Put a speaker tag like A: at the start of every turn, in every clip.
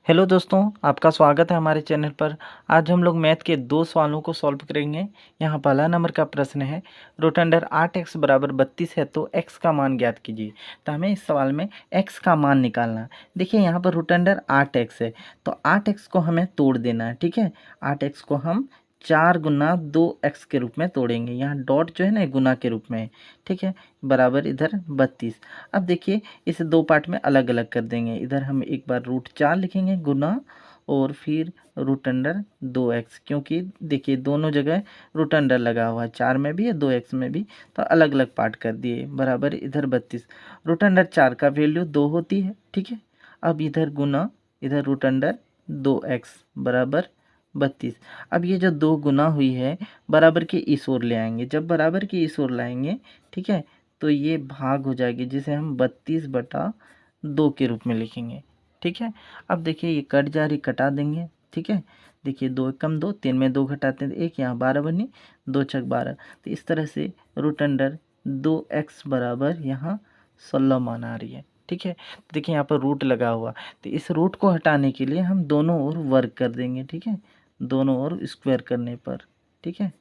A: Hello दोस्तों, आपका स्वागत है हमारे चैनल पर। आज हम लोग मैथ के दो सवालों को सॉल्व करेंगे। यहाँ पहला नंबर का प्रश्न है, रूट अंडर 8x बराबर 32 है तो x का मान ज्ञात कीजिए। तो हमें इस सवाल में x का मान निकालना है। देखिए यहाँ पर रूट अंडर 8x है तो 8x को हमें तोड़ देना है। ठीक है, 8x को हम 4 गुना 2x के रूप में तोड़ेंगे। यहाँ डॉट जो है ना गुना के रूप में है। ठीक है, बराबर इधर 32। अब देखिए इसे दो पार्ट में अलग अलग कर देंगे। इधर हम एक बार रूट 4 लिखेंगे गुना और फिर रूट अंडर 2x, क्योंकि देखिए दोनों जगह रूट अंडर लगा हुआ है, 4 में भी है 2x में भी, तो अलग अलग पार्ट कर दिए। बराबर इधर 32। रूट अंडर 4 का वैल्यू 2 होती है। ठीक है, अब इधर गुना इधर रूट अंडर 2x बराबर 32। अब ये जो दो गुना हुई है बराबर के इस ओर ले आएंगे। जब बराबर के इस ओर लाएंगे, ठीक है, तो ये भाग हो जाएगी जिसे हम 32/2 के रूप में लिखेंगे। ठीक है, अब देखिए ये कट जा रही, कटा देंगे। ठीक है, देखिए 2 एकम 2, 3 में 2 घटाते हैं 1, यहाँ 12 बनी, 2×6 = 12। तो इस तरह से रूट अंडर 2x बराबर यहाँ 16 मान आ रही है। ठीक है, देखिए यहाँ पर रूट लगा हुआ, तो इस रूट को हटाने के लिए हम दोनों ओर वर्ग कर देंगे। ठीक है, दोनों ओर स्क्वायर करने पर, ठीक है,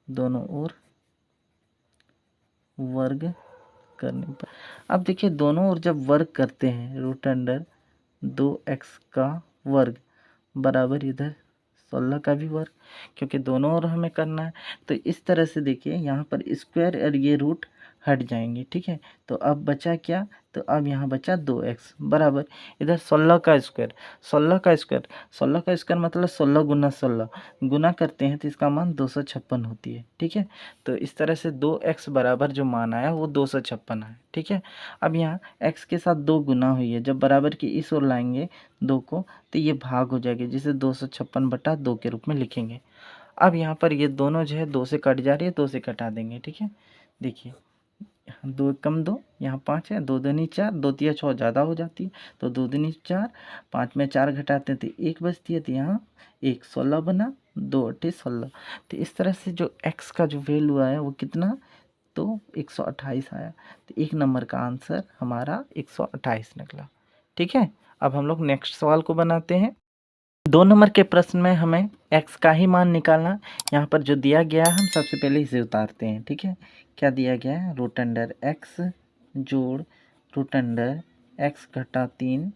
A: दोनों ओर वर्ग करने पर। अब देखिए दोनों ओर जब वर्ग करते हैं, रूट अंडर 2x का वर्ग बराबर इधर 16 का भी वर्ग, क्योंकि दोनों ओर हमें करना है। तो इस तरह से देखिए यहाँ पर स्क्वायर और ये रूट हट जाएंगे। ठीक है, तो अब बचा क्या, तो अब यहाँ बचा 2x बराबर इधर 16 का स्क्वायर। 16 का स्क्वायर मतलब 16 गुना 16 गुना करते हैं तो इसका मान 256 होती है। ठीक है, तो इस तरह से 2x बराबर जो मान आया वो 256 है। ठीक है, अब यहाँ x के साथ 2 गुना हुई है, जब बराबर की इस ओर लाएंगे 2 को तो ये भाग हो जाएगी, जिसे 256/2 के रूप में लिखेंगे। अब यहाँ पर ये दोनों जो है 2 से कट जा रही है, 2 से कटा देंगे। ठीक है, देखिए 2 एकम 2, यहाँ 5 है, 2 दूनी 4, 2 तिया 6 ज़्यादा हो जाती है, तो 2 दूनी 4, 5 में 4 घटाते हैं तो 1 बचती है, तो यहाँ 1 16 बना, 2 8 16। तो इस तरह से जो x का जो वैल्यू आया वो कितना, तो 128 आया। तो एक नंबर का आंसर हमारा 128 निकला। ठीक है, अब हम लोग नेक्स्ट सवाल को बनाते हैं। 2 नंबर के प्रश्न में हमें x का ही मान निकालना। यहाँ पर जो दिया गया है हम सबसे पहले इसे उतारते हैं। ठीक है, क्या दिया गया है, रूट अंडर x जोड़ रूट अंडर x घटा 3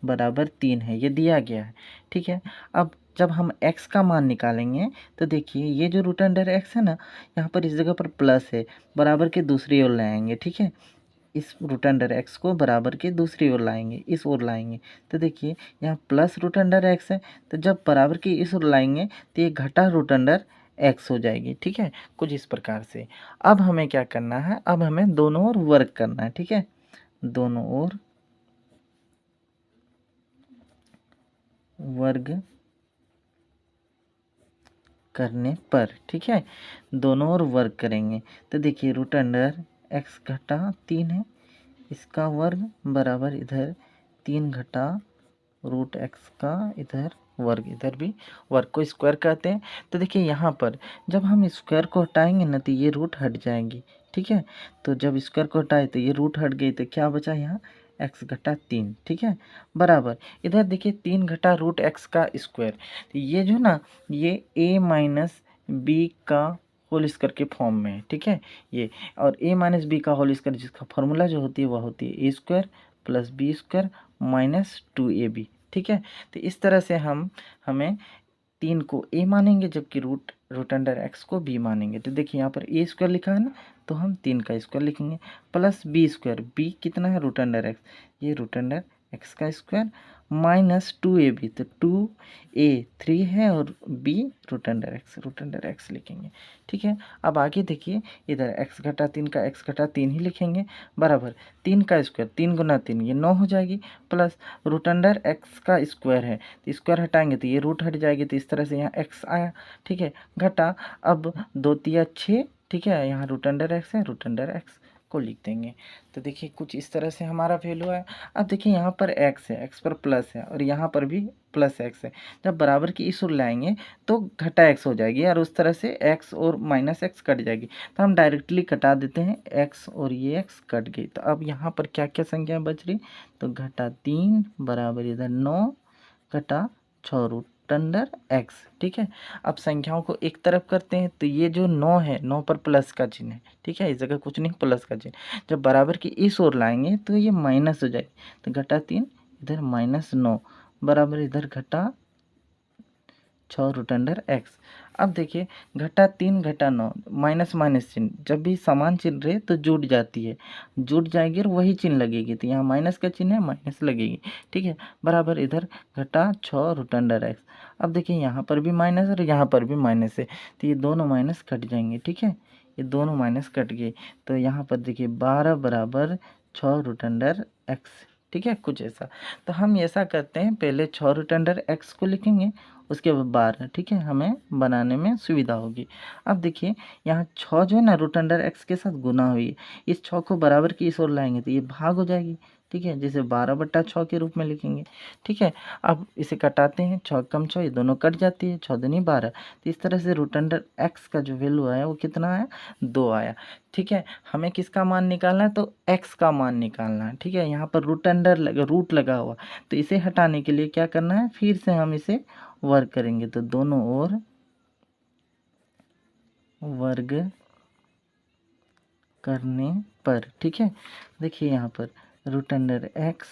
A: बराबर 3 है, ये दिया गया है। ठीक है, अब जब हम x का मान निकालेंगे तो देखिए ये जो रूट अंडर x है ना, यहाँ पर इस जगह पर प्लस है, बराबर के दूसरी ओर लाएंगे। ठीक है, इस रूट अंडर एक्स को बराबर के दूसरी ओर लाएंगे, इस ओर लाएंगे, तो देखिए यहाँ प्लस रूट अंडर एक्स है, तो जब बराबर की इस ओर लाएंगे तो ये घटा रूट अंडर एक्स हो जाएगी। ठीक है, कुछ इस प्रकार से। अब हमें क्या करना है, अब हमें दोनों ओर वर्ग करना है। ठीक है, दोनों ओर वर्ग करने पर, ठीक है, दोनों ओर वर्ग करेंगे तो देखिए रूट अंडर एक्स घटा 3 है, इसका वर्ग बराबर इधर 3 घटा रूट एक्स का इधर वर्ग, इधर भी वर्ग को स्क्वायर कहते हैं। तो देखिए यहाँ पर जब हम स्क्वायर को हटाएंगे ना तो ये रूट हट जाएंगी। ठीक है, तो जब स्क्वायर को हटाए तो ये रूट हट गई, तो क्या बचा यहाँ x घटा 3। ठीक है, बराबर इधर देखिए 3 घटा रूट एक्स का स्क्वायर, तो ये जो ना ये a माइनस बी का होल स्क्वायर के फॉर्म में है। ठीक है, ये और a माइनस बी का होल स्क्वायर जिसका फॉर्मूला जो होती है वह होती है a² + b² माइनस 2ab। ठीक है, तो इस तरह से हमें 3 को a मानेंगे जबकि रूट अंडर x को b मानेंगे। तो देखिए यहाँ पर a² लिखा है ना, तो हम 3 का स्क्वायर लिखेंगे प्लस b², b कितना है रूट अंडर x, ये रूट अंडर x का स्क्वायर माइनस 2ab, तो 2a 3 है और b रूट अंडर x लिखेंगे। ठीक है, अब आगे देखिए इधर x घटा 3 का x घटा 3 ही लिखेंगे बराबर 3 का स्क्वायर, 3 गुना 3 ये 9 हो जाएगी, प्लस रूट अंडर x का स्क्वायर है तो स्क्वायर हटाएंगे तो ये रूट हट जाएगी, तो इस तरह से यहाँ x आया। ठीक है, घटा अब 2 तिया 6, ठीक है, यहाँ रूट अंडर x है, रूट अंडर x को लिख देंगे। तो देखिए कुछ इस तरह से हमारा वैल्यू है। अब देखिए यहाँ पर x है, x पर प्लस है और यहाँ पर भी प्लस x है, जब बराबर की इस ओर लाएंगे तो घटा x हो जाएगी और उस तरह से x और माइनस x कट जाएगी, तो हम डायरेक्टली कटा देते हैं x और ये x कट गई। तो अब यहाँ पर क्या क्या संख्या बच रही, तो घटा 3 बराबर इधर 9 घटा 6 रूट अंडर x। ठीक है, अब संख्याओं को एक तरफ करते हैं तो ये जो 9 है, 9 पर प्लस का चिन्ह है। ठीक है, इस जगह कुछ नहीं, प्लस का चिन्ह। जब बराबर की इस ओर लाएंगे तो ये माइनस हो जाएगी, तो घटा 3 इधर -9 बराबर इधर घटा 6 रूट अंडर x। अब देखिए घटा 3 घटा 9, माइनस माइनस चिन्ह जब भी समान चिन्ह रहे तो जुट जाती है, जुट जाएगी और वही चिन्ह लगेगी, तो यहाँ माइनस का चिन्ह है, माइनस लगेगी। ठीक है, बराबर इधर घटा 6 रूट अंडर x। अब देखिए यहाँ पर भी माइनस और यहाँ पर भी माइनस है, तो ये दोनों माइनस कट जाएंगे। ठीक है, ये दोनों माइनस कट गए, तो यहाँ पर देखिए 12 बराबर 6 रूट अंडर x। ठीक है, कुछ ऐसा। तो हम ऐसा करते हैं, पहले 6 रूट अंडर x को लिखेंगे, उसके बाद 12। ठीक है, हमें बनाने में सुविधा होगी। अब देखिए यहाँ 6 जो है ना रूट अंडर x के साथ गुना हुई है, इस 6 को बराबर की इस ओर लाएंगे तो ये भाग हो जाएगी। ठीक है, जैसे 12/6 के रूप में लिखेंगे। ठीक है, अब इसे कटाते हैं, 6 कम 6 ये दोनों कट जाती है, 6 दूनी 12। तो इस तरह से रूट अंडर x का जो वैल्यू आया वो कितना आया, 2 आया। ठीक है, हमें किसका मान निकालना है, तो x का मान निकालना है। ठीक है, यहाँ पर रूट लगा हुआ, तो इसे हटाने के लिए क्या करना है, फिर से हम इसे वर्ग करेंगे, तो दोनों ओर वर्ग करने पर। ठीक है, देखिए यहाँ पर रूट अंडर x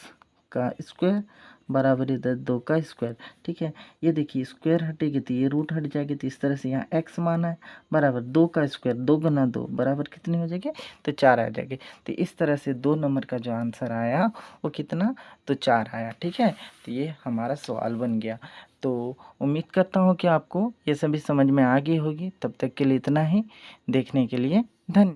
A: का स्क्वायर बराबर इधर 2 का स्क्वायर। ठीक है, ये देखिए स्क्वायर हटेगी तो ये रूट हट जाएगी, तो इस तरह से यहाँ x माना है बराबर 2 का स्क्वायर, 2 गुना 2 बराबर कितनी हो जाएगी, तो 4 आ जाएगी। तो इस तरह से 2 नंबर का जो आंसर आया वो कितना, तो 4 आया। ठीक है, तो ये हमारा सवाल बन गया। तो उम्मीद करता हूँ कि आपको ये सभी समझ में आ गई होगी। तब तक के लिए इतना ही, देखने के लिए धन्यवाद।